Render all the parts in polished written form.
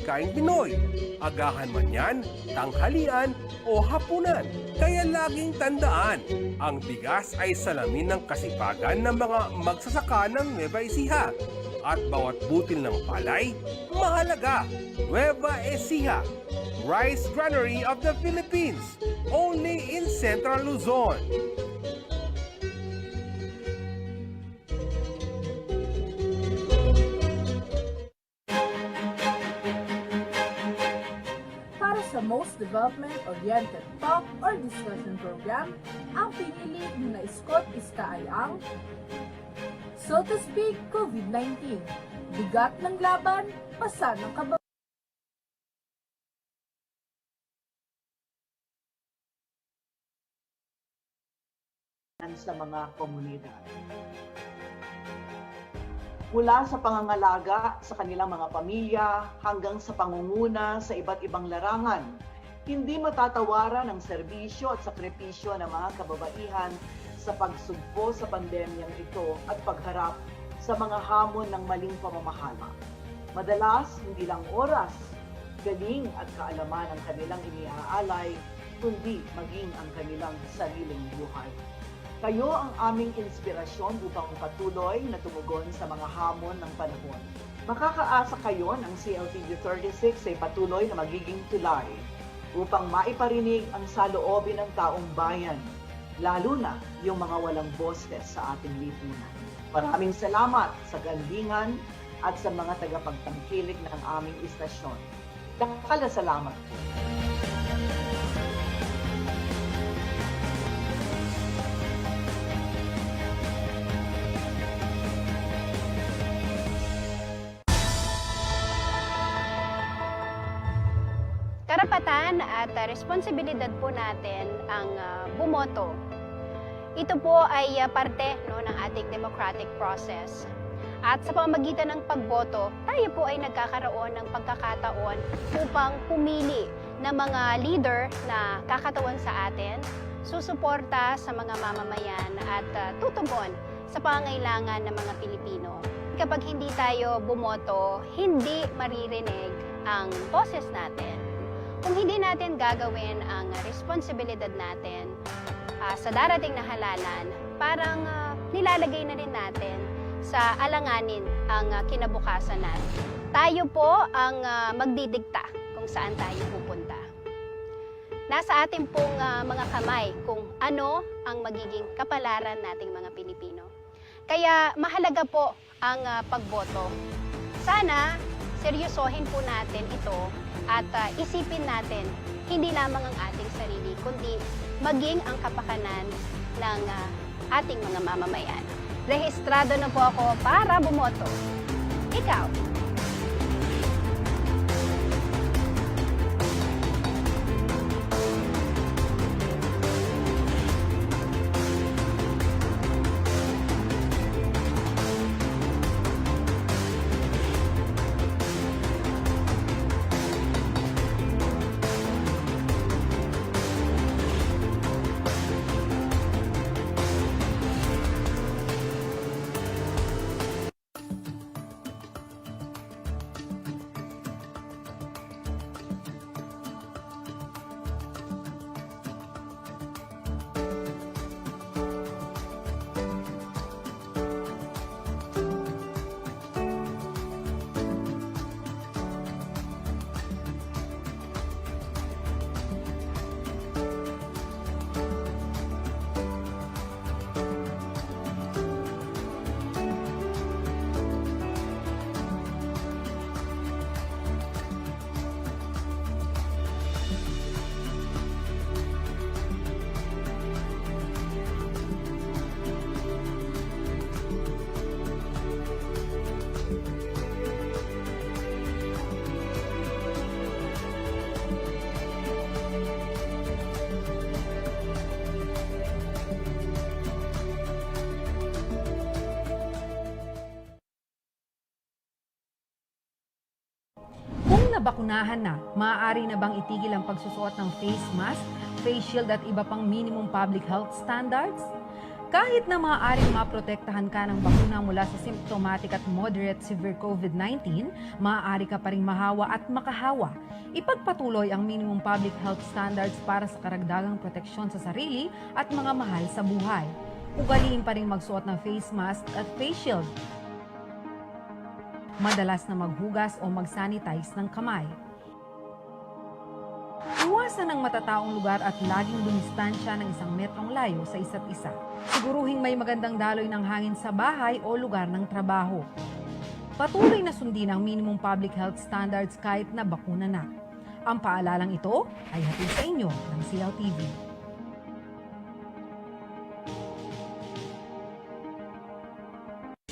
pagkain Pinoy. Agahan man yan, tanghalian o hapunan. Kaya laging tandaan, ang bigas ay salamin ng kasipagan ng mga magsasaka ng Nueva Ecija. At bawat butil ng palay, mahalaga. Nueva Ecija, Rice Granary of the Philippines, only in Central Luzon. Para sa most development-oriented talk or discussion program, ang pinili na Scott Ista ay ang So to Speak COVID-19. Bigat ng laban, pasa ng kababayan. Sa mga komunidad. Mula sa pangangalaga sa kanilang mga pamilya hanggang sa pangunguna sa iba't ibang larangan, hindi matatawaran ang serbisyo at sakripisyo ng mga kababaihan sa pagsugpo sa pandemyang ito at pagharap sa mga hamon ng maling pamamahala. Madalas, hindi lang oras, galing at kaalaman ang kanilang iniaalay, kundi maging ang kanilang sariling buhay. Kayo ang aming inspirasyon upang patuloy na tumugon sa mga hamon ng panahon. Makakaasa kayo ng CLTV 36 ay patuloy na magiging tulay upang maiparinig ang saloobin ng taong bayan, lalo na yung mga walang boses sa ating lipunan. Maraming salamat sa galingan at sa mga tagapagtangkilik ng aming istasyon. Dakal na salamat po. Karapatan at responsibilidad po natin ang bumoto. Ito po ay parte ng ating democratic process. At sa pamamagitan ng pagboto, tayo po ay nagkakaroon ng pagkakataon upang pumili ng mga leader na kakatawan sa atin, susuporta sa mga mamamayan at tutugon sa pangangailangan ng mga Pilipino. Kapag hindi tayo bumoto, hindi maririnig ang boses natin. Kung hindi natin gagawin ang responsibilidad natin sa darating na halalan, parang nilalagay na rin natin sa alanganin ang kinabukasan natin. Tayo po ang magdidikta kung saan tayo pupunta. Nasa ating pong mga kamay kung ano ang magiging kapalaran nating mga Pilipino. Kaya mahalaga po ang pagboto. Sana seryosohin po natin ito at isipin natin hindi lamang ang ating sarili, kundi maging ang kapakanan ng ating mga mamamayan. Rehistrado na po ako para bumoto. Ikaw? Kung nabakunahan na, maaari na bang itigil ang pagsusuot ng face mask, face shield at iba pang minimum public health standards? Kahit na maaaring maprotektahan ka ng bakuna mula sa symptomatic at moderate severe COVID-19, maaari ka pa ring mahawa at makahawa. Ipagpatuloy ang minimum public health standards para sa karagdagang proteksyon sa sarili at mga mahal sa buhay. Ugaliin pa ring magsuot ng face mask at face shield. Madalas na maghugas o mag-sanitize ng kamay. Iwasan ang matataong lugar at laging dumistansya ng 1 metrong layo sa isa't isa. Siguruhing may magandang daloy ng hangin sa bahay o lugar ng trabaho. Patuloy na sundin ang minimum public health standards kahit na bakuna na. Ang paalalang ito ay hatid sa inyo ng CLTV.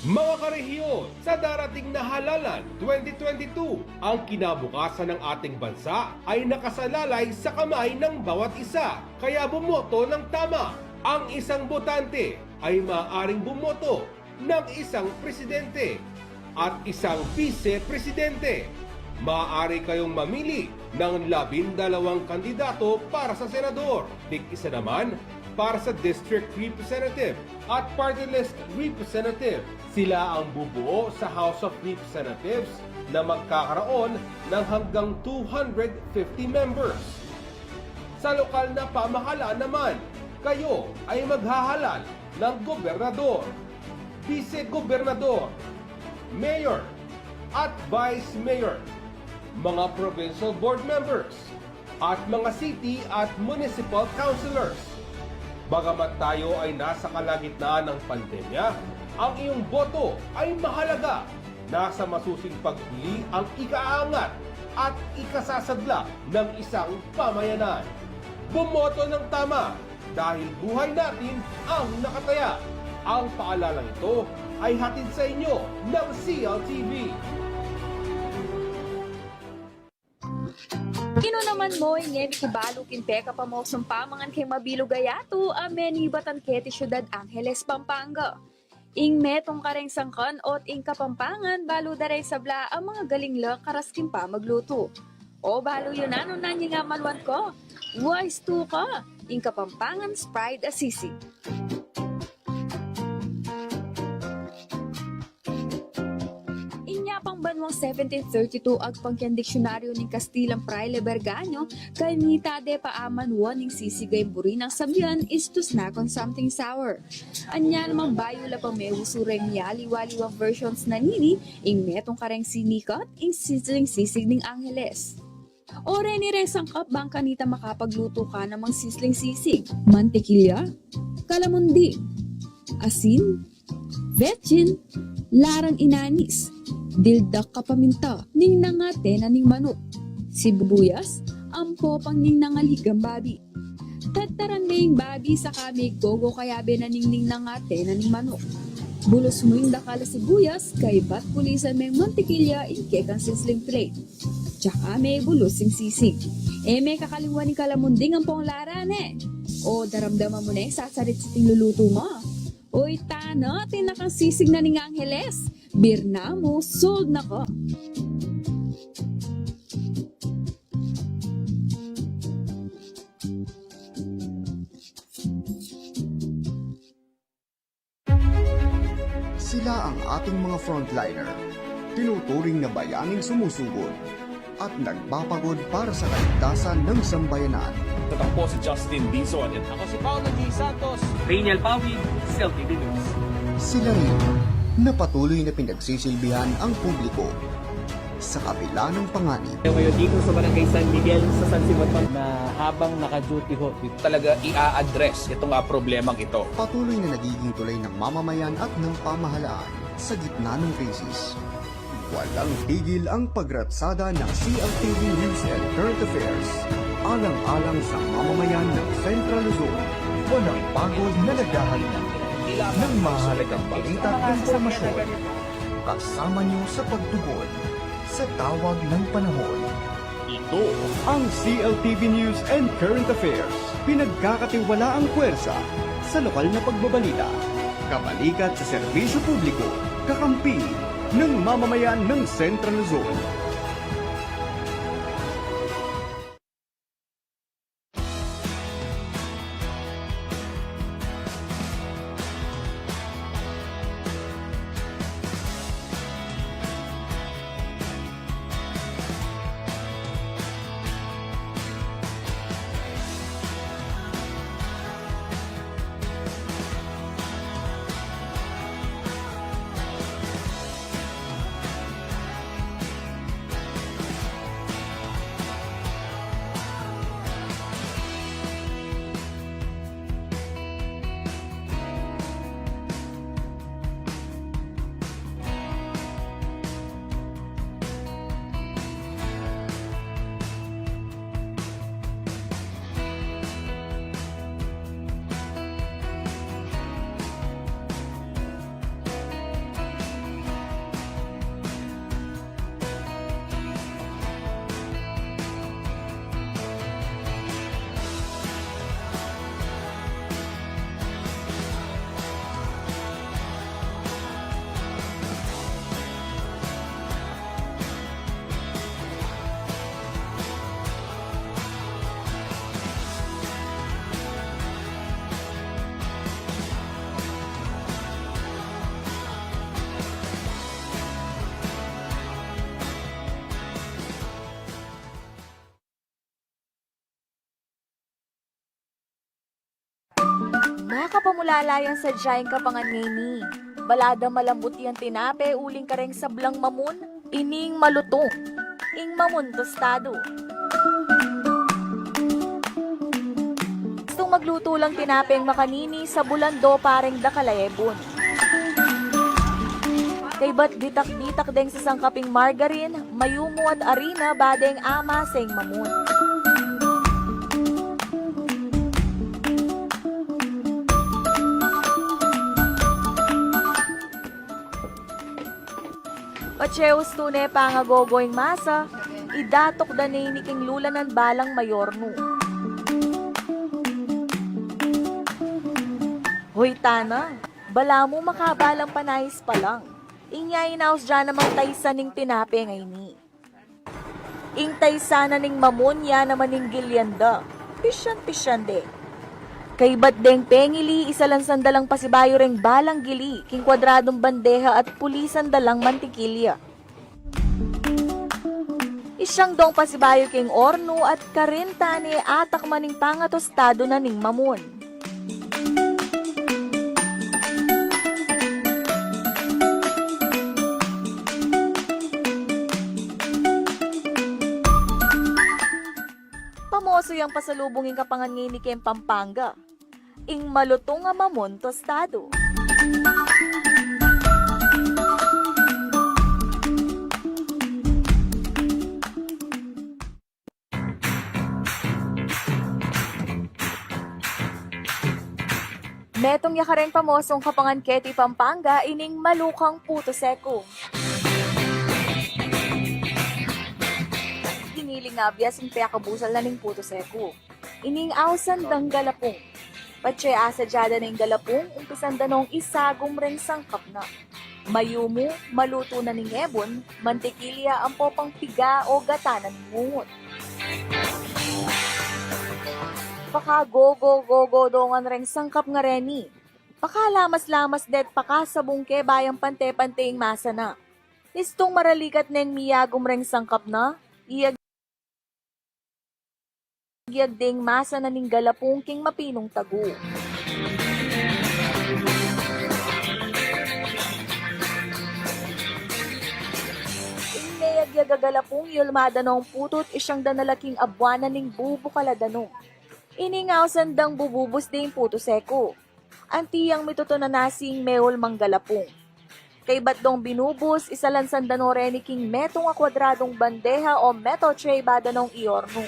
Mga karehiyon, sa darating na halalan 2022, ang kinabukasan ng ating bansa ay nakasalalay sa kamay ng bawat isa. Kaya bumoto ng tama. Ang isang botante ay maaaring bumoto ng isang presidente at isang vice-presidente. Maaari kayong mamili ng 12 kandidato para sa senador, tig-isa naman para sa district representative at party list representative. Sila ang bubuo sa House of Representatives na magkakaroon ng hanggang 250 members. Sa lokal na pamahalaan naman, kayo ay maghahalal ng gobernador, vice-gobernador, mayor, at vice mayor, mga provincial board members, at mga city at municipal councilors. Bagamat tayo ay nasa kalagitnaan ng pandemya, ang iyong boto ay mahalaga. Nasa masusing paghuli ang ikaangat at ikasasadla ng isang pamayanan. Bumoto ng tama dahil buhay natin ang nakataya. Ang paalalang ito ay hatid sa inyo ng CLTV. Kino naman mo, ngeni kibalo kinpeka pa mo pamangan kay Mabilo Gayato, ameni Batanketi, Ciudad Angeles, Pampanga. Ing metong kareng sangkan ot ing Kapampangan, balo daray sabla ang mga galing la karaskin pa magluto. O balo yun ano na nga malwan ko. Wise to ka, ing Kapampangan Pride Assisi. Pang banwang 1732 agpangkyan diksyonaryo ng Kastilang Fraile Berganyo kay mitade paaman ning sisigay buri ng sabyan is to snack on something sour. Anya namang bayo la pamewusureng yali-waliwang versions na nini ing metong kareng sinikat ing sizzling sisig ning Angeles. Ore ni resang kap bang kanita makapagluto ka namang sizzling sisig, mantikilya, kalamundi, asin, vetchin, larang inanis, dildak kapaminta, ning nangate na ning manok, sibuyas, ampo pang ning nangaligang babi. Tataran ning babi sa kami gogo kayabe na ning nangate na ning manok. Bulos mo yung dakala sibuyas, kay bat pulisan may mantikilya ikekang sizzling plate. Tsaka may bulos yung sisig. May kakalimuan ni kalamunding ang pong laran O daramdaman mo na yung sasarit sa ting luluto mo. Uy, tana, tinakang sisig na ning Angeles. Birna mo, sold na ko. Sila ang ating mga frontliner, tinuturing na bayaning sumusugod at nagpapagod para sa kaligtasan ng sambayanan. Tatakbo si Justin Dizon. Ako si Paolo G. Santos. Daniel Pawid, CLTV News. Sila rin na patuloy na pinagsisilbihan ang publiko sa kabila ng panganib. Ngayon dito sa Barangay San Miguel sa San Simonton na habang naka-duty ho. Talaga i-address itong problemang ito. Patuloy na nagiging tulay ng mamamayan at ng pamahalaan sa gitna ng krisis. Walang tigil ang pagratsada ng CLTV News and Current Affairs. Alang-alang sa mamamayan ng Central Luzon. Walang pagod na naghahalina ng mahalagang balita at informasyon. Kasama niyo sa pagtugon sa tawag ng panahon. Ito ang CLTV News and Current Affairs. Pinagkakatiwala ang puwersa sa lokal na pagbabalita. Kabalikat sa serbisyo publiko, kakampi ng mamamayan ng Central Luzon. Makapamulalayan sa diyang kapangan ngayon. Balada malambuti ang tinape, uling kareng sablang mamun, ining malutong, ing mamun tostado. Gustong magluto lang tinapeng makanini sa bulando pareng dakalayebon. Kay ba't ditak-ditak deng sa sangkaping margarine, mayumo at arina badeng ama seng mamun. Pacheos tune pangagogoing masa, idatok danay ni king lulanan balang mayorno. Hoy tana, bala mo makabalang panayis pa lang. Inyay inaos dyan namang taysa ning tinape ngay ni. Ing taysa na ning mamunya naman ning gilyanda. Pisyan de. Kay bat deng pengili, isa lang sandalang pasibayo reng balang gili, king kwadradong bandeha at pulisan dalang mantikilya. Isyang dong pasibayo king orno at karinta ni atak maning pangatostado na ning mamun. Pamoso yung pasalubungin kapangan ngayon ni Kem Pampanga. Ing malutong nga mamon tostado. Metong yakareng pamosong kapangan Keti Pampanga ining malukang puto seko. Hiniling nga bias yung piyakabusal na ning puto seko. Ining awsan dang galapong. Patse asa jada ning galapong, umpisan danong isagom ring sangkap na. Mayumo, maluto na ning ebon, mantikilya ang popang piga o gata ng mungot. Paka go dongan ring sangkap nga reni. Paka lamas det paka sabungke bayang pante-panteing masa na. Istong maralikat neng miyagom ring sangkap na, ding masa na ning galapong king mapinong tagu. Inayagyagalapong yulmada nong putot isyang danalaking abwana ning bubukaladanong. Iningaw sandang bububos ding puto seko. Antiyang mituto na nasing meol manggalapong. Kay batdong binubos, isalan sandanore ni king metong a kwadradong bandeha o metal tray badanong iorno.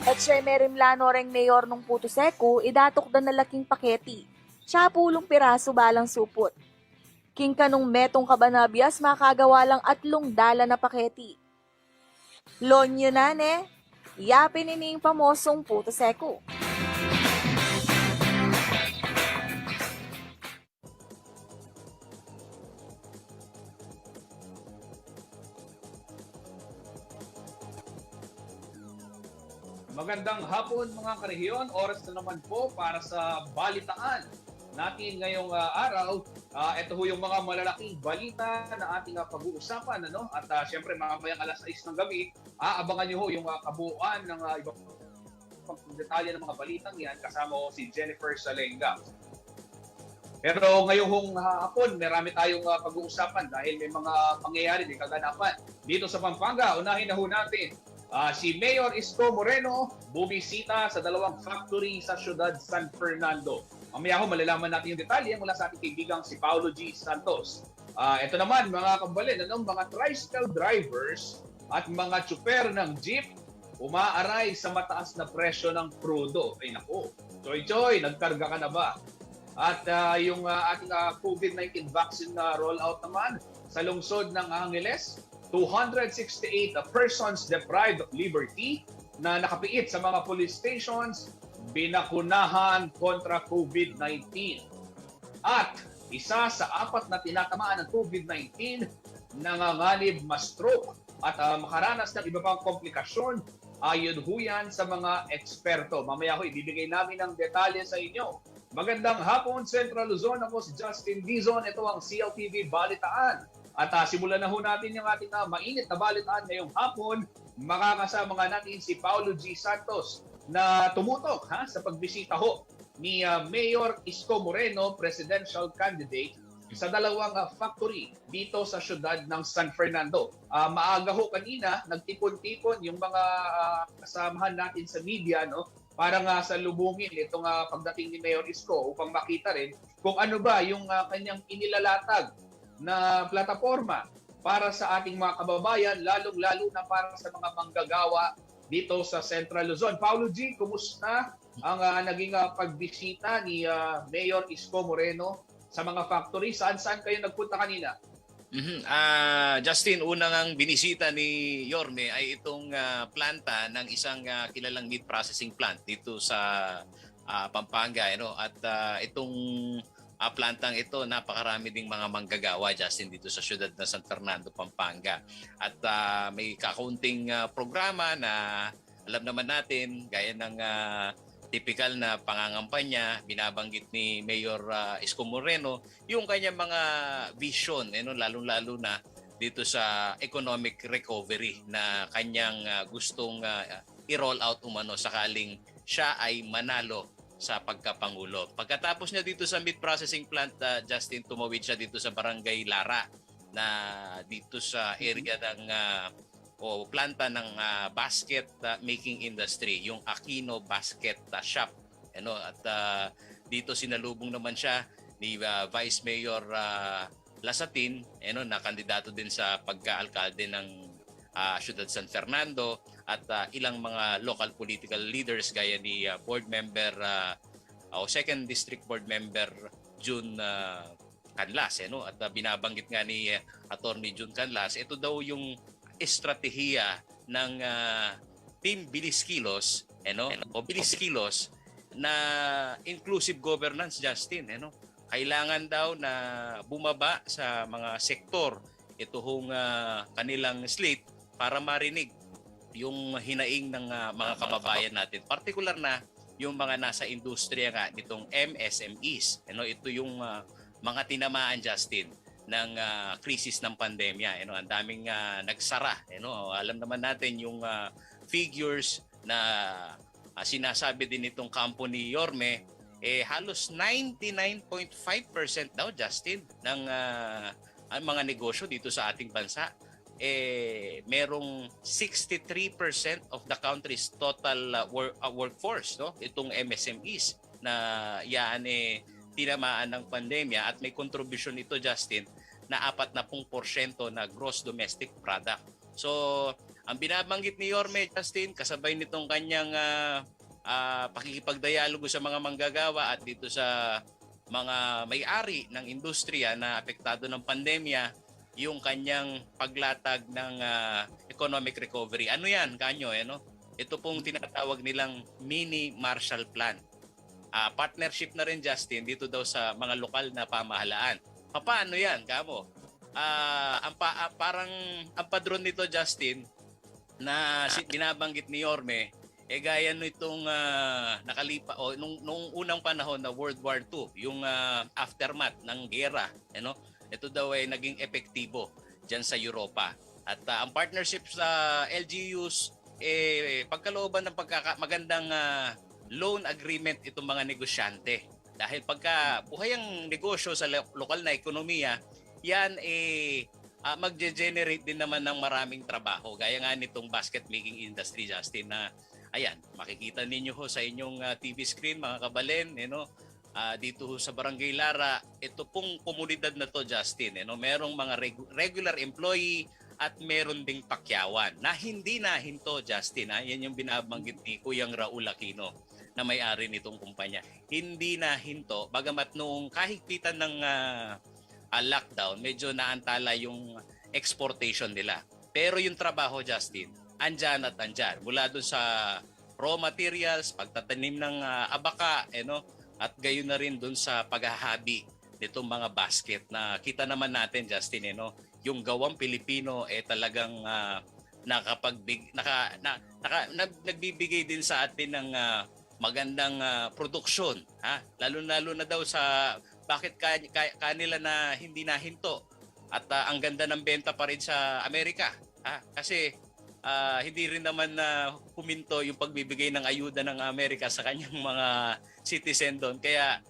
At siya'y merimlano reng mayor nung puto seko, idatok dan na laking paketi. Siya pulong piraso balang supot. King kanong metong kabanabias, makagawa lang 3 dala na paketi. Lonyo na ne, yapin ining pamosong puto seko. Magandang hapon mga karehiyon. Oras na naman po para sa balitaan natin ngayong araw. Ito ho yung mga malalaking balita na ating pag-uusapan. At syempre mamayang alas 6 ng gabi, aabangan nyo ho yung kabuuan ng ibang detalye ng mga balitang yan kasama ho si Jennifer Salenga. Pero ngayong hapon, marami tayong pag-uusapan dahil may mga pangyayari, may kaganapan dito sa Pampanga. Unahin na ho natin. Si Mayor Isko Moreno bumisita sa 2 factory sa siyudad San Fernando. Mamaya ho malalaman natin yung detalye mula sa ating kaibigang si Paulo G. Santos. Ito naman mga kabalin, mga tricycle drivers at mga tsuper ng jeep umaaray sa mataas na presyo ng krudo. Ay nako, Choy, nagkarga ka na ba? At yung ating COVID-19 vaccine rollout naman sa lungsod ng Angeles, 268 persons deprived of liberty na nakapiit sa mga police stations, binakunahan kontra COVID-19. At isa sa 4 na tinatamaan ng COVID-19, nanganganib ma-stroke at makaranas ng iba pang komplikasyon ayon huyan sa mga eksperto. Mamaya ho, ibibigay namin ng detalye sa inyo. Magandang hapon, Central Luzon. Ako si Justin Dizon. Ito ang CLTV Balitaan. At simulan na ho natin yung ating mainit na balitaan ngayong hapon. Makakasama nga natin si Paulo G. Santos na tumutok sa pagbisita ho ni Mayor Isko Moreno, presidential candidate, sa dalawang factory dito sa syudad ng San Fernando. Maaga ho kanina, nagtipon-tipon yung mga kasamahan natin sa media, no? Para nga salubungin itong pagdating ni Mayor Isko upang makita rin kung ano ba yung kanyang inilalatag na plataforma para sa ating mga kababayan, lalong-lalo na para sa mga manggagawa dito sa Central Luzon. Paulo G, kumusta ang naging pagbisita ni Mayor Isko Moreno sa mga factory? Saan kayo nagpunta kanina? Justin, unang ang binisita ni Yorme ay itong planta ng isang kilalang meat processing plant dito sa Pampanga. At itong plantang ito, napakarami ding mga manggagawa, Justin, dito sa siyudad ng San Fernando, Pampanga. At may kakaunting programa na alam naman natin, gaya ng typical na pangangampanya, binabanggit ni Mayor Isko Moreno, yung kanyang mga vision, lalong-lalo na dito sa economic recovery na kanyang gustong i-roll out umano sakaling siya ay manalo sa pagkapangulo. Pagkatapos niya dito sa meat processing plant, Justin, tumawid siya dito sa Barangay Lara na dito sa area ng planta ng basket making industry, yung Aquino Basket Shop. At dito sinalubong naman siya ni Vice Mayor Lasatin, na kandidato din sa pagka-alkalde ng Ciudad San Fernando, at ilang mga local political leaders gaya ni board member second district board member June Canlas, at binabanggit nga ni Attorney June Canlas, ito daw yung estratehiya ng Team Bilis Kilos, o Bilis Kilos na inclusive governance, Justin. Kailangan daw na bumaba sa mga sektor ito hong kanilang slate para marinig yung hinaing ng mga kababayan natin. Partikular na yung mga nasa industriya nga nitong MSMEs. Ito yung mga tinamaan, Justin, ng krisis ng pandemya. Ang daming nagsara. Alam naman natin yung figures na sinasabi din itong kampo ni Yorme, halos 99.5% daw, Justin, ng ang mga negosyo dito sa ating bansa, merong 63% of the country's total workforce, itong MSMEs na yan tinamaan ng pandemya, at may contribution ito, Justin, na 40% na gross domestic product. So, ang binabanggit ni Yorme, Justin, kasabay nitong kanyang pakikipagdialogo sa mga manggagawa at dito sa mga may-ari ng industriya na apektado ng pandemya, yung kanyang paglatag ng economic recovery. Ano yan, kanyo? Ito pong tinatawag nilang mini Marshall Plan. Partnership na rin, Justin, dito daw sa mga lokal na pamahalaan. Paano yan, kamo? Parang ang padron nito, Justin, na binabanggit ni Yorme, gaya nitong nung unang panahon na World War II, yung aftermath ng gera, ito daw ay naging epektibo dyan sa Europa. At ang partnership sa LGUs, pagkalooban ng magandang loan agreement itong mga negosyante. Dahil pagka buhay ang negosyo sa lokal na ekonomiya, yan magge-generate din naman ng maraming trabaho. Gaya nga nitong basket making industry, Justin, na ayan, makikita ninyo ho sa inyong TV screen, mga kabalen, dito sa Barangay Lara, ito pong komunidad na to, Justin, merong mga regular employee at meron ding pakyawan na hindi nahinto, Justin. Yan yung binabanggit ni Kuyang Raul Aquino na may-ari nitong kumpanya. Hindi nahinto, bagamat noong kahigpitan ng lockdown, medyo naantala yung exportation nila. Pero yung trabaho, Justin, andyan at andyan. Mula doon sa raw materials, pagtatanim ng abaka, at gayon na rin doon sa paghahabi nitong mga basket na kita naman natin, Justin, yung gawang Pilipino talagang nagbibigay din sa atin ng magandang produksyon, lalo na daw sa bakit kanila na hindi nahinto At ang ganda ng benta pa rin sa Amerika. Kasi hindi rin naman na huminto yung pagbibigay ng ayuda ng Amerika sa kanyang mga citizen doon. Kaya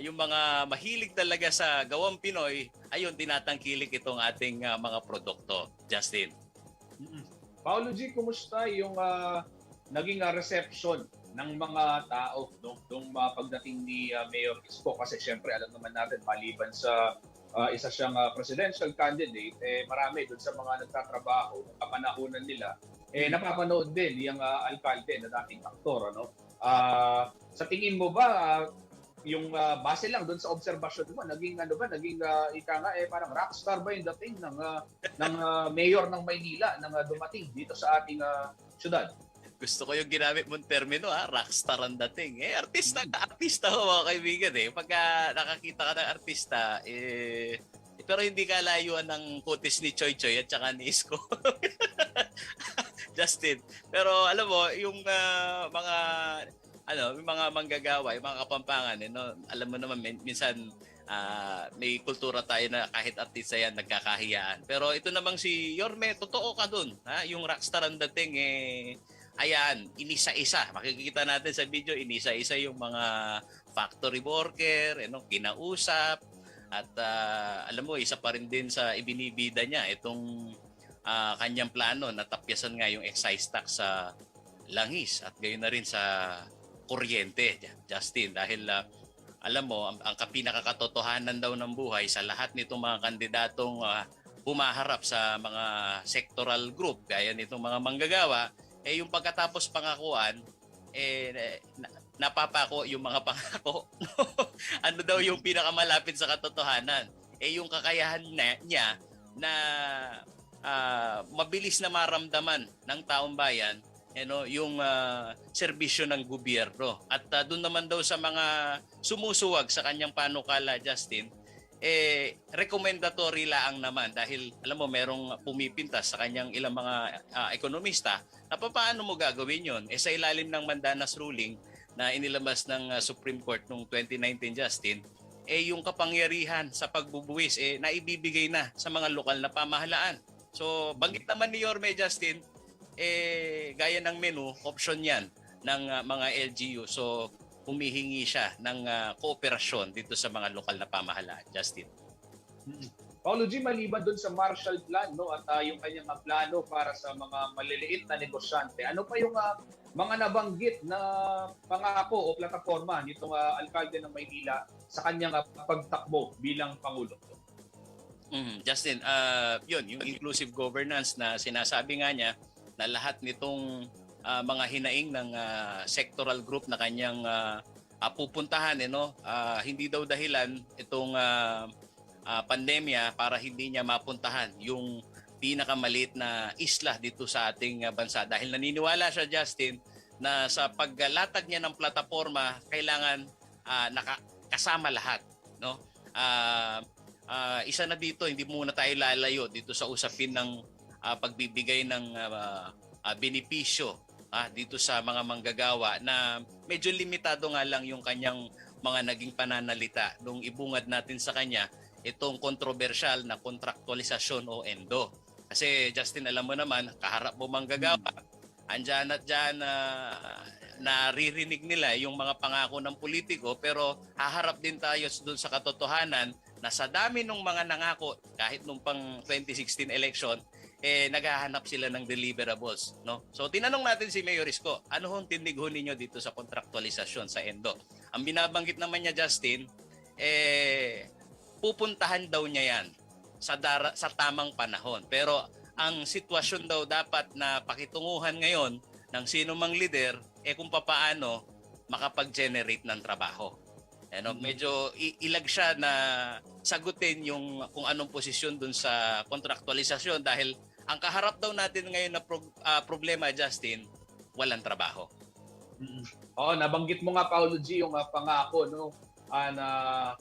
yung mga mahilig talaga sa gawang Pinoy, ayun, tinatangkilik itong ating mga produkto. Justin. Paolo G, kumusta yung naging reception ng mga tao nung pagdating ni Mayor Isko? Kasi syempre alam naman natin, maliban sa isa siyang presidential candidate, marami doon sa mga nagtatrabaho ng kapanahunan nila, napapanood din yung alkalde na dating aktor. Sa tingin mo ba, yung base lang doon sa obserbasyon mo, naging ika nga parang rockstar ba yung dating ng mayor ng Maynila nang dumating dito sa ating syudad? Gusto ko yung ginamit mong termino, rockstar ang dating. Artista ho mga kaibigan Pagka nakakita ka ng artista, pero hindi ka layuan ng kutis ni Choy Choy at saka ni Isko. Justin. Pero alam mo, yung mga manggagawa, yung mga kapampangan, alam mo naman, minsan may kultura tayo na kahit artista yan, nagkakahiyaan. Pero ito namang si Yorme, totoo ka dun. Yung rockstar ang dating, ayan, inisa-isa. Makikita natin sa video, inisa-isa yung mga factory worker, kinausap. At alam mo, isa pa rin din sa ibinibida niya, itong kanyang plano na tapyasan nga yung excise tax sa langis at gayon na rin sa kuryente, Justin. Dahil alam mo, ang pinakakatotohanan daw ng buhay sa lahat nitong mga kandidatong humaharap sa mga sectoral group, gaya nitong mga manggagawa, yung pagkatapos pangakuan, napapako yung mga pangako. Ano daw yung pinakamalapit sa katotohanan? Yung kakayahan niya na mabilis na maramdaman ng taong bayan yung serbisyo ng gobyerno. At doon naman daw sa mga sumusuwag sa kanyang panukala, Justin, recommendatory laang naman dahil alam mo merong pumipintas sa kanyang ilang mga ekonomista na paano mo gagawin yon sa ilalim ng Mandanas ruling na inilabas ng Supreme Court noong 2019, Justin, yung kapangyarihan sa pagbubuwis naibibigay na sa mga lokal na pamahalaan. So banggit naman ni Yorme, Justin, gaya ng menu, option yan ng mga LGU. So humihingi siya ng kooperasyon dito sa mga lokal na pamahalaan, Justin. Paolo G, maliban doon sa Marshall Plan at yung kanyang plano para sa mga maliliit na negosyante, ano pa yung mga nabanggit na pangako o plataforma nitong alkalde ng Maynila sa kanyang pagtakbo bilang Pangulo? Justin, yung inclusive governance na sinasabi nga niya na lahat nitong mga hinaing ng sectoral group na kanyang pupuntahan, hindi daw dahilan itong pandemya para hindi niya mapuntahan yung pinakamaliit na isla dito sa ating bansa. Dahil naniniwala siya, Justin, na sa paglatag niya ng plataforma, kailangan kasama lahat. Isa na dito, hindi muna tayo lalayo dito sa usapin ng pagbibigay ng benepisyo dito sa mga manggagawa na medyo limitado nga lang yung kanyang mga naging pananalita nung ibungad natin sa kanya itong kontrobersyal na kontraktualisasyon o ENDO. Kasi Justin, alam mo naman, kaharap mo manggagawa, andyan at dyan naririnig nila yung mga pangako ng politiko, pero haharap din tayo dun sa katotohanan na sa dami ng mga nangako kahit nung pang 2016 election, naghahanap sila ng deliverables, So tinanong natin si Mayor Isko, ano hong tindig ho ninyo dito sa kontraktualisasyon sa ENDO? Ang binabanggit naman niya, Justin, pupuntahan daw niya yan sa tamang panahon. Pero ang sitwasyon daw dapat na pakitunguhan ngayon ng sino mang leader kung papaano makapag-generate ng trabaho. Medyo ilag siya na sagutin yung kung anong posisyon dun sa kontraktualisasyon dahil ang kaharap daw natin ngayon na problema, Justin, walang trabaho. Nabanggit mo nga, Paolo G, yung pangako na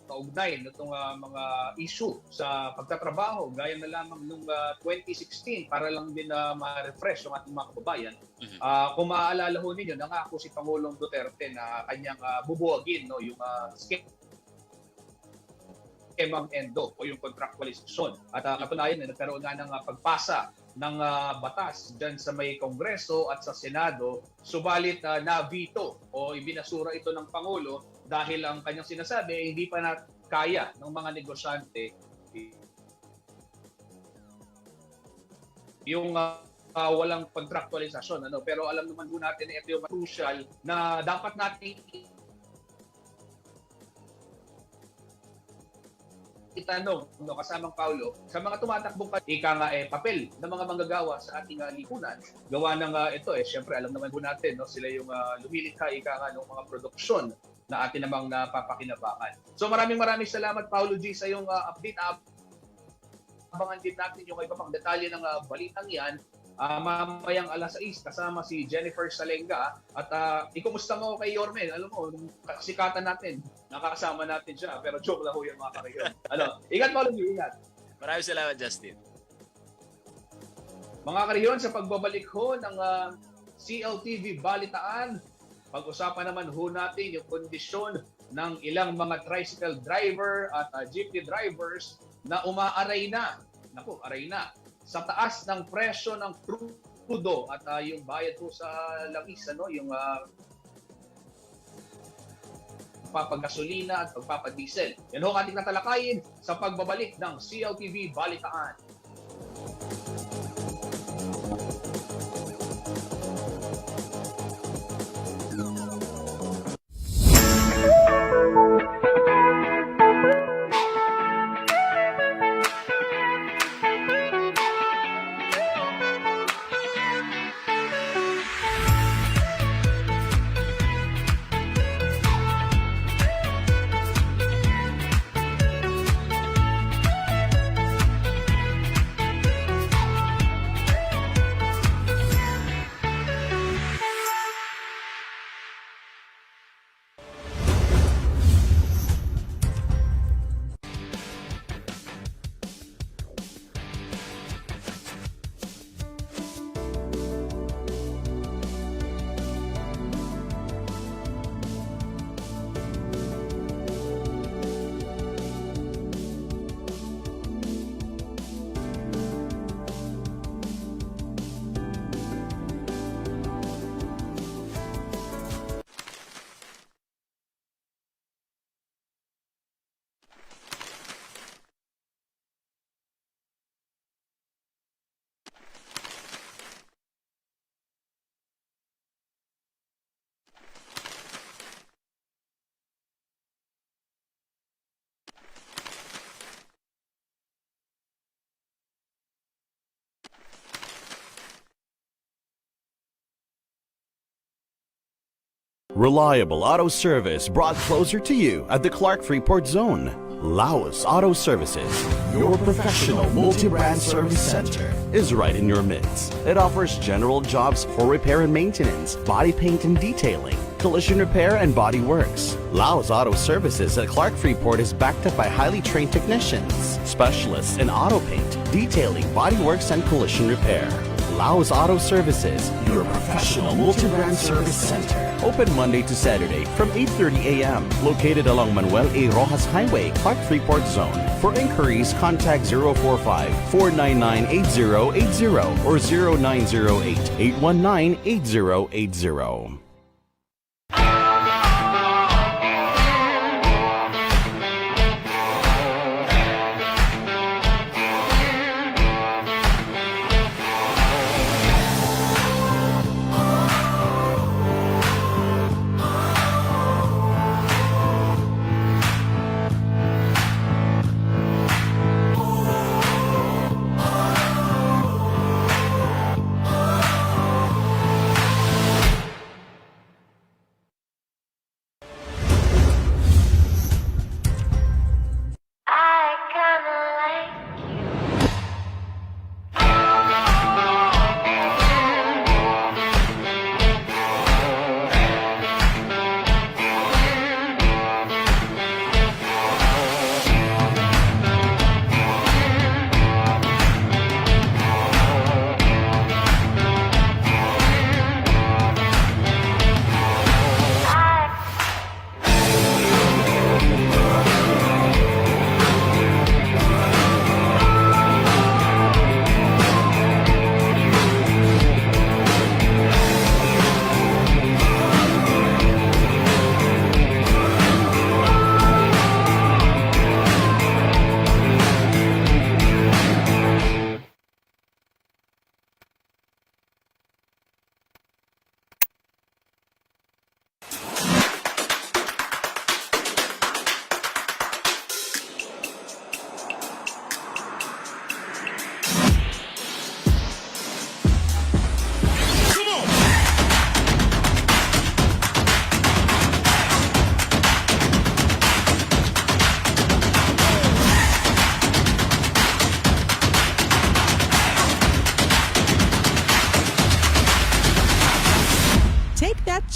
kaugnay nitong mga issue sa pagtatrabaho gaya na lamang nung 2016 para lang din na ma-refresh yung ating mga kababayan. Kung maaalala ho ninyo, nangako si Pangulong Duterte na kanyang bubuwagin yung EMAG-ENDO o yung contractualization. At katunayan na nagkaroon nga ng pagpasa ng batas dyan sa may Kongreso at sa Senado, subalit na-veto o ibinasura ito ng Pangulo dahil ang kanyang sinasabi hindi pa na kaya ng mga negosyante yung walang contractualization. Pero alam naman po natin na ito yung crucial na dapat natin itanong kasamang Paulo sa mga tumatakbong papel ng mga manggagawa sa ating lipunan. Gawa ng ito syempre alam naman po natin sila yung lumilikha ng mga produksyon na atin namang napapakinabangan. So maraming salamat Paulo G sa yung update. Abangan din natin yung iba pang detalye ng balitang yan. Mamayang alas 6 kasama si Jennifer Salenga at ikumusta mo kay Yorme? Alam mo, nung kasikatan natin, nakakasama natin siya pero joke lang ho yung mga kariyon. Ingat Paulo, ingat. Maraming salamat, Justin. Mga kariyon, sa pagbabalik ho ng CLTV Balitaan, pag-usapan naman ho natin yung kondisyon ng ilang mga tricycle driver at jeepney drivers na umaaray na. Naku, aray na. Sa taas ng presyo ng crudo at yung bayad po sa langis, yung pagpapagasolina at pagpapadiesel. Yan ho ang ating natalakayin sa pagbabalik ng CLTV Balitaan. Reliable auto service brought closer to you at the Clark Freeport Zone. Laos Auto Services, your professional multi-brand service center, is right in your midst. It offers general jobs for repair and maintenance, body paint and detailing, collision repair and body works. Laos Auto Services at Clark Freeport is backed up by highly trained technicians, specialists in auto paint, detailing, body works and collision repair. Laos Auto Services, your professional multi-brand service center. Open Monday to Saturday from 8:30 a.m. Located along Manuel A. Rojas Highway, Clark Freeport Zone. For inquiries, contact 045-499-8080 or 0908-819-8080.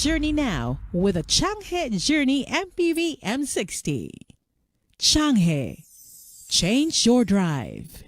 journey now with a Changhe Journey MPV M60. Changhe, change your drive.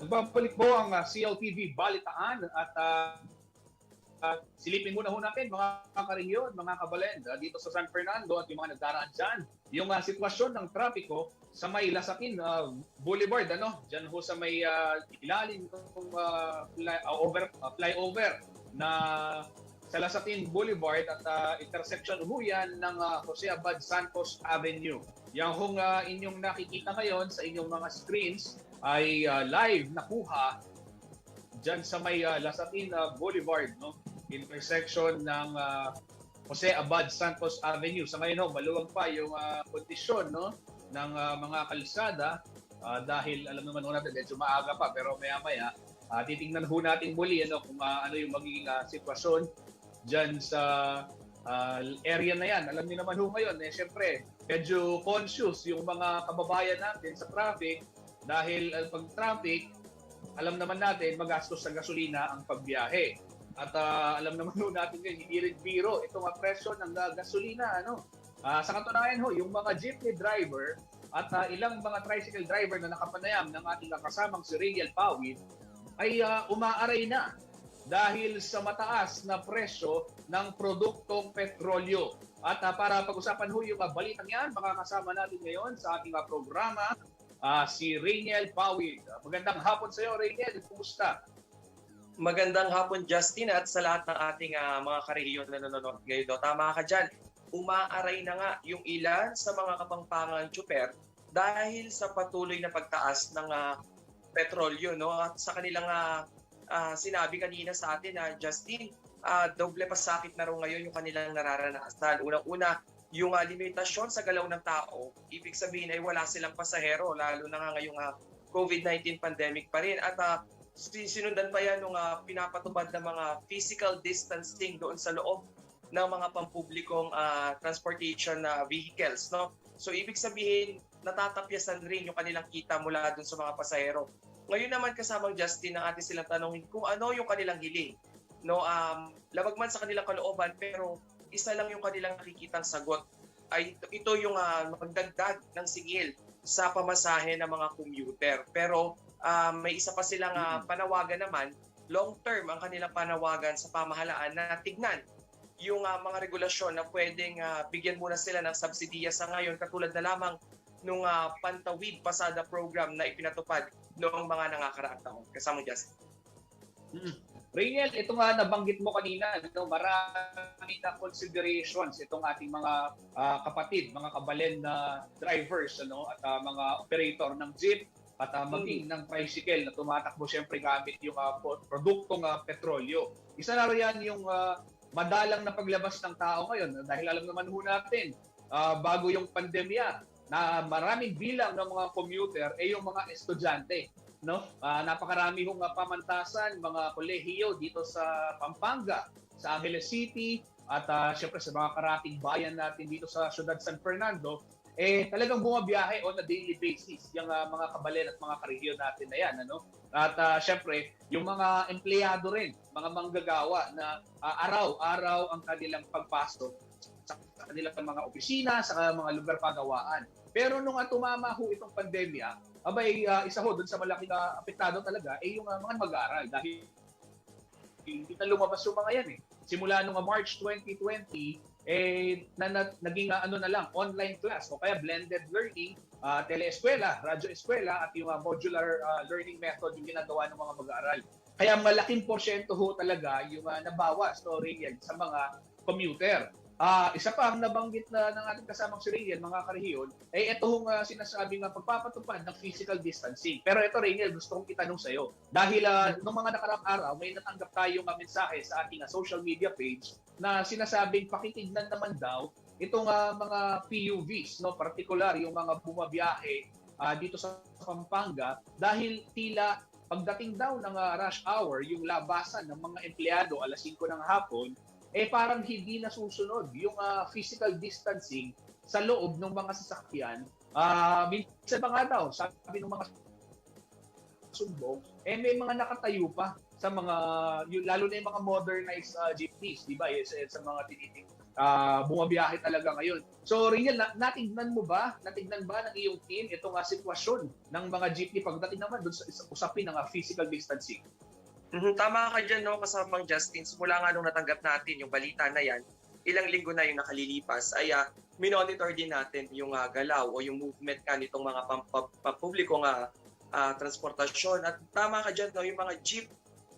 Nagbabalik po ang CLTV Balitaan at silipin muna natin mga karehiyon, mga kabalend dito sa San Fernando at yung mga nagdaraan dyan. Yung sitwasyon ng trapiko sa may Lasakin Boulevard, dyan ho sa may ilalim ng flyover na sa Lasakin Boulevard at intersection yan ng Jose Abad Santos Avenue. Yang hong inyong nakikita ngayon sa inyong mga screens ay live nakuha dyan sa may Lasatin Boulevard, intersection ng Jose Abad Santos Avenue. Sa ngayon, maluwag pa yung kondisyon ng mga kalsada dahil alam naman natin medyo maaga pa, pero maya-maya titingnan ho natin muli kung ano yung magiging sitwasyon dyan sa area na yan. Alam niyo naman ho ngayon, syempre, medyo conscious yung mga kababayan natin sa traffic dahil pag traffic, alam naman natin magastos sa gasolina ang pagbiyahe. At alam naman natin ngayon, hindi rin biro itong presyo ng gasolina. Sa katunayan yung mga jeepney driver at ilang mga tricycle driver na nakapanayam ng ating kasamang si Raniel Pawid ay umaaray na dahil sa mataas na presyo ng produktong petrolyo. At para pag-usapan yung balitang yan, makakasama natin ngayon sa ating programa si Raniel Pawid. Magandang hapon sa iyo, Raniel. Kumusta? Magandang hapon, Justin, at sa lahat ng ating mga karehiyon na nanonood ngayon. Tama ka dyan. Umaaray na nga yung ilan sa mga kapampangan tsuper dahil sa patuloy na pagtaas ng petrolyo. At sa kanilang sinabi kanina sa atin, Justin, doble pasakit na raw ngayon yung kanilang nararanasan. Unang-una, yung limitasyon sa galaw ng tao, ibig sabihin ay wala silang pasahero, lalo na nga ngayong COVID-19 pandemic pa rin. At sinundan pa yan nung pinapatupad ng mga physical distancing doon sa loob ng mga pampublikong transportation vehicles. So ibig sabihin, natatapyasan rin yung kanilang kita mula doon sa mga pasahero. Ngayon naman kasamang Justin, ang atin silang tanongin kung ano yung kanilang hiling. Labag man sa kanilang kalooban, pero isa lang yung kanilang nakikitang sagot ay ito yung magdagdag ng singil sa pamasahe ng mga commuter. Pero may isa pa silang panawagan naman, long term ang kanilang panawagan sa pamahalaan na tignan yung mga regulasyon na pwedeng bigyan muna sila ng subsidiya sa ngayon, katulad na lamang nung Pantawid Pasada program na ipinatupad noong mga nangakaraang taon. Kasama Justin. Raniel, ito nga nabanggit mo kanina, marami na considerations itong ating mga kapatid, mga kabalen na drivers at mga operator ng jeep at maging ng tricycle na tumatakbo siyempre gamit yung produktong petrolyo. Isa na riyan yung madalang na paglabas ng tao ngayon dahil alam naman natin, bago yung pandemya, na maraming bilang ng mga commuter ay yung mga estudyante. Napakarami hong pamantasan, mga kolehiyo dito sa Pampanga, sa Angeles City, at syempre sa mga karating bayan natin dito sa Ciudad San Fernando, talagang bumabiyahe on a daily basis yung mga kabalen at mga karehiyo natin na yan. At syempre, yung mga empleyado rin, mga manggagawa na araw-araw ang kanilang pagpasok sa kanilang mga opisina, sa mga lugar pagawaan. Pero nung tumama itong pandemya, isa doon sa malaking apektado talaga yung mga mag-aaral dahil hindi na lumabas yung mga yan Simula nung March 2020, naging na lang, online class o kaya blended learning, teleeskwela, radyo-eskwela at yung modular learning method yung ginagawa ng mga mag-aaral. Kaya malaking porsyento talaga yung nabawas sa mga commuter. Isa pa ang nabanggit na ng ating kasamang si Raniel, mga karehiyon, itong sinasabing pagpapatupad ng physical distancing. Pero ito, Raniel, gusto kong itanong sa iyo. Dahil noong mga nakaraang araw, may natanggap tayong mensahe sa ating social media page na sinasabing pakitignan naman daw itong mga PUVs, particular yung mga bumabiyahe dito sa Pampanga, dahil tila pagdating daw ng rush hour, yung labasan ng mga empleyado alas 5 ng hapon, parang hindi nasusunod yung physical distancing sa loob ng mga sasakyan. Minsan pa nga daw, sabi ng mga sumbong, may mga nakatayo pa sa mga, lalo na yung mga modernized jeepneys, di ba? Sa mga tiniting bumabiyahe talaga ngayon. So, Raniel, natignan ba ng iyong team itong sitwasyon ng mga jeepney pagdating naman doon sa usapin ng physical distancing? Tama ka dyan, kasamang Justin. Simula nga nung natanggap natin yung balita na yan, ilang linggo na yung nakalilipas, ay minonitor din natin yung galaw o yung movement nitong mga pampublikong transportasyon. At tama ka dyan, yung mga jeep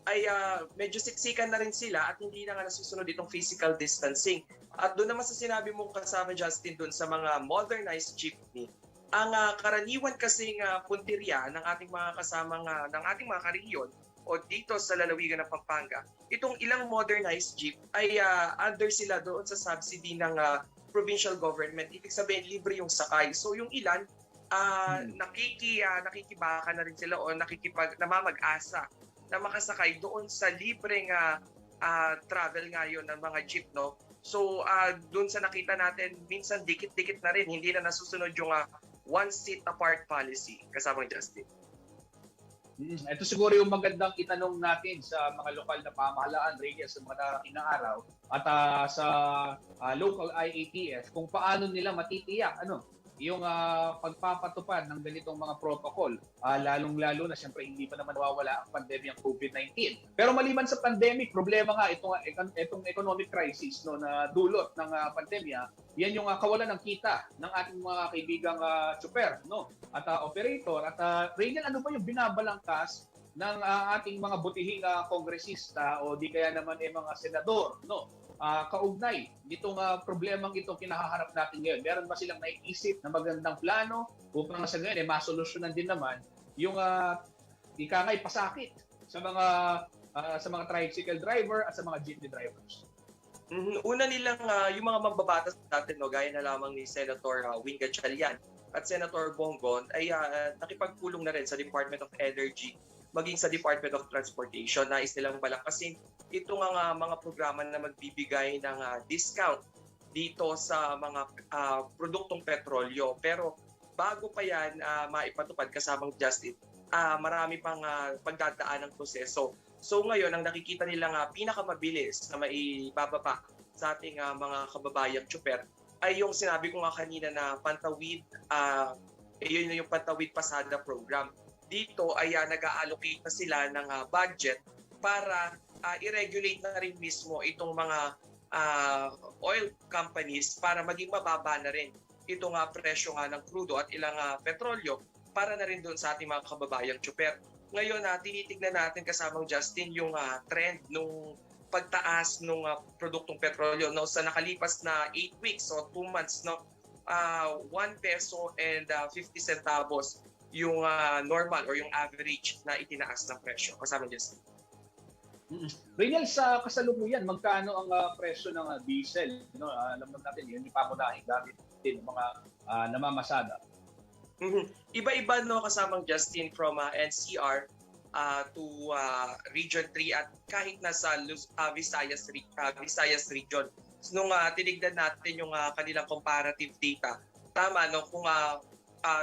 ay medyo siksikan na rin sila at hindi na nga nasusunod itong physical distancing. At doon naman sa sinabi mo kasama Justin, doon sa mga modernized jeepney, ang karaniwan kasing punteriya ng ating mga kasamang, ng ating mga karehiyon, o dito sa lalawigan ng Pampanga, itong ilang modernized jeep ay under sila doon sa subsidy ng provincial government. Ibig sabihin, libre yung sakay. So yung ilan, nakikibaka na rin sila o namamag-asa na makasakay doon sa libreng travel ngayon ng mga jeep. So doon sa nakita natin, minsan dikit-dikit na rin, hindi na nasusunod yung one seat apart policy, kasamang Justin. Ito siguro yung magandang itanong natin sa mga lokal na pamahalaan, Reyes, sa mga darating na araw at sa local IATF kung paano nila matitiyak yung pagpapatupad ng ganitong mga protocol. Lalong-lalo na siyempre hindi pa naman nawawala ang pandemyang COVID-19. Pero maliban sa pandemic, problema nga itong economic crisis na dulot ng pandemya, yan yung kawalan ng kita ng ating mga kaibigang tsuper at operator. At Reynel, ano ba yung binabalangkas ng ating mga butihing kongresista o di kaya naman mga senador kaugnay nitong problemang itong kinahaharap natin ngayon? Meron ba silang naiisip na magandang plano upang sa ngayon masolusyonan din naman yung ikangay pasakit sa mga tricycle driver at sa mga jeepney drivers? Una nilang yung mga mambabatas natin, gaya na lamang ni Senator Wing Gatchalian at Senator Bongbong ay nakipagpulong na rin sa Department of Energy maging sa Department of Transportation. Nais nilang balakasin itong mga programa na magbibigay ng discount dito sa mga produktong petrolyo. Pero bago pa yan maipatupad kasamang Justin, marami pang pagdadaan ng proseso. So ngayon, ang nakikita nilang pinakamabilis na maibababa sa ating mga kababayang tsuper ay yung sinabi ko nga kanina na Pantawid, yun yung Pantawid Pasada program. Dito ay nag-allocate na sila ng budget para i-regulate na rin mismo itong mga oil companies para maging mababa na rin itong presyo ng krudo at ilang petrolyo para na rin doon sa ating mga kababayang tsuper. Ngayon, tinitignan natin kasamang Justin yung trend nung pagtaas ng produktong petrolyo sa nakalipas na 8 weeks o 2 months, 1 peso and 50 centavos yung normal or yung average na itinaas ng presyo. Kasama Justin. Reynel, sa kasalukuyan, magkano ang presyo ng diesel? Alam natin, yun yung pangunahing gamit din ng mga namamasada. Iba-iba kasamang Justin from NCR to Region 3 at kahit nasa Visayas region. Nung tinignan natin yung kanilang comparative data, tama kung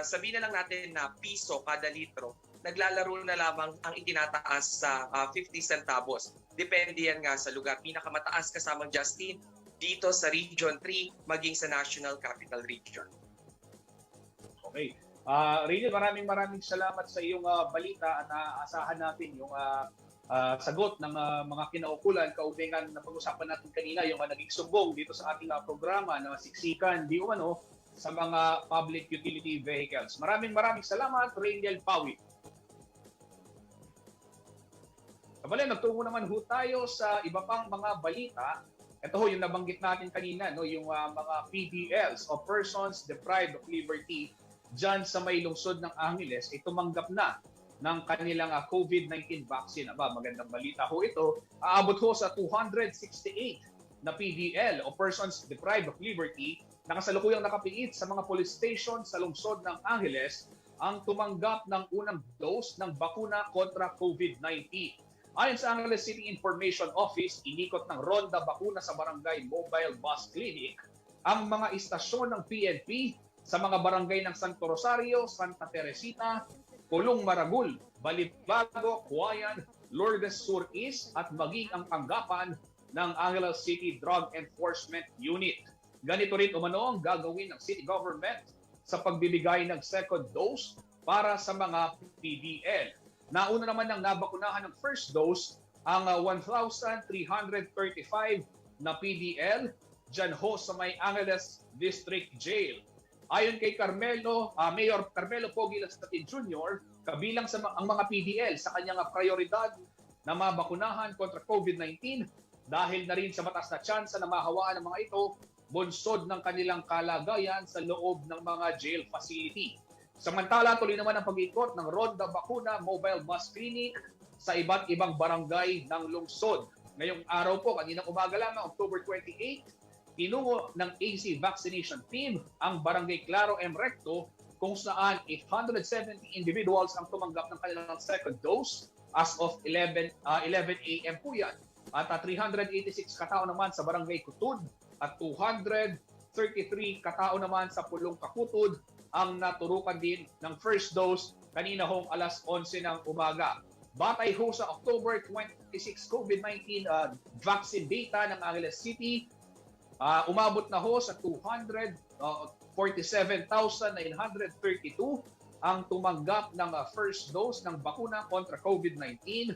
sabihin na lang natin na piso kada litro, naglalaro na lamang ang itinataas sa 50 centavos. Depende yan nga sa lugar. Pinakamataas kasamang Justin dito sa Region 3 maging sa National Capital Region. Okay. Reynel, maraming salamat sa iyong balita at asahan natin yung sagot ng mga kinaukulan kaugnay na pag-usapan natin kanina, yung naging sumbong dito sa ating programa na siksikan di umano sa mga public utility vehicles. Maraming salamat, Reynel Pawi. Kabali, nagtungo naman tayo sa iba pang mga balita. Ito yung nabanggit natin kanina, yung mga PDLs o Persons Deprived of Liberty dyan sa may lungsod ng Angeles ay tumanggap na ng kanilang COVID-19 vaccine. Magandang balita ito. Aabot sa 268 na PDL o Persons Deprived of Liberty na kasalukuyang nakapiit sa mga police station sa lungsod ng Angeles ang tumanggap ng unang dose ng bakuna kontra COVID-19. Ayon sa Angeles City Information Office, inikot ng ronda bakuna sa barangay Mobile Bus Clinic ang mga istasyon ng PNP sa mga barangay ng Santo Rosario, Santa Teresita, Pulong Maragul, Balibago, Cuayan, Lourdes Sur East at maging ang tanggapan ng Angeles City Drug Enforcement Unit. Ganito rin umano ang gagawin ng city government sa pagbibigay ng second dose para sa mga PDL. Nauna naman ng nabakunahan ng first dose ang 1,335 na PDL dyan sa may Angeles District Jail. Ayon kay Mayor Carmelo Pogi Lastatin Jr., kabilang ang mga PDL sa kanyang prioridad na mabakunahan kontra COVID-19 dahil na rin sa batas na tsansa na mahawaan ng mga ito bunsod ng kanilang kalagayan sa loob ng mga jail facility. Samantala, tuloy naman ang pag-ikot ng Ronda Bakuna Mobile Bus Clinic sa iba't ibang barangay ng lungsod. Ngayong araw po, kaninang umaga lamang, October 28, tinungo ng AC Vaccination Team ang Barangay Claro M. Recto kung saan 870 individuals ang tumanggap ng kanilang second dose as of 11 a.m. po yan. At 386 katao naman sa Barangay Kutud at 233 katao naman sa Pulong Kakutud ang naturukan din ng first dose kanina hong alas 11 ng umaga. Batay ho sa October 26 COVID-19 vaccine data ng Angeles City, umabot na ho sa 247,932 ang tumanggap ng first dose ng bakuna kontra COVID-19,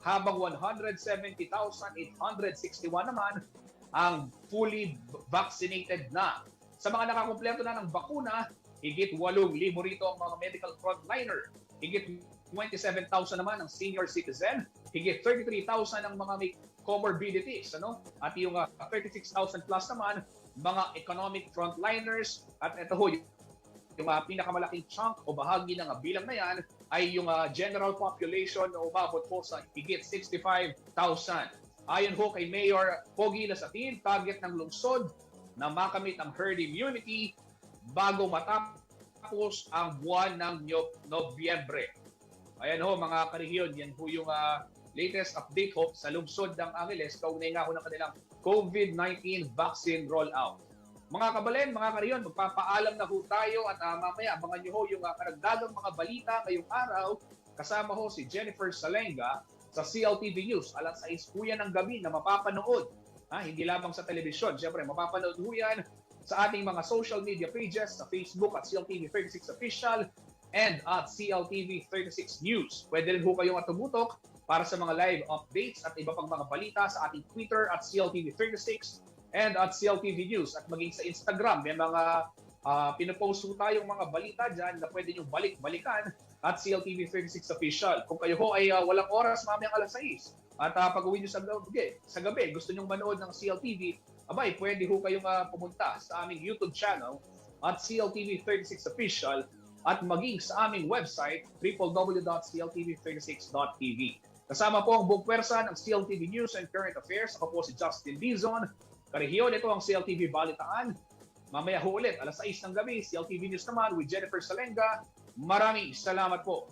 habang 170,861 naman ang fully vaccinated na. Sa mga nakakumpleto na ng bakuna, higit 8,000 rito ang mga medical frontliner, higit 27,000 naman ang senior citizen, higit 33,000 ang mga may comorbidities, at yung 36,000 plus naman mga economic frontliners, at ito ho, yung pinakamalaking chunk o bahagi ng bilang na yan ay yung general population na umabot po sa higit 65,000. Ayon ho kay Mayor Pogi Lasatin, target ng lungsod na makamit ang herd immunity bago matapos ang buwan ng Nobyembre. Ayan ho mga karehiyon, yan ho yung latest update ho sa lungsod ng Angeles kaugnay nga ho ng kanilang COVID-19 vaccine rollout. Mga kabalen, mga kariyon, magpapaalam na ho tayo at mamaya abangan nyo ho yung karagdagang mga balita ngayong araw. Kasama ho si Jennifer Salenga sa CLTV News. Alas 6 po yan ng gabi na mapapanood. Hindi lamang sa telebisyon. Siyempre, mapapanood ho yan sa ating mga social media pages sa Facebook at CLTV 36 Official and at CLTV 36 News. Pwede rin ho kayong tumutok para sa mga live updates at iba pang mga balita sa ating Twitter at CLTV 36 and at CLTV News, at maging sa Instagram. May mga pinopost ho tayong mga balita dyan na pwede nyo balik-balikan at CLTV 36 Official. Kung kayo ho ay walang oras mamayang alas 6 at pag-uwi nyo sa gabi, gusto nyo manood ng CLTV, abay, pwede ho kayong pumunta sa aming YouTube channel at CLTV 36 Official at maging sa aming website www.cltv36.tv. Kasama po ang buong pwersa ng CLTV News and Current Affairs. Ako po si Justin Dizon. Karehiyon, ito ang CLTV Balitaan. Mamaya ho ulit, alas 6 ng gabi, CLTV News naman with Jennifer Salenga. Maraming salamat po.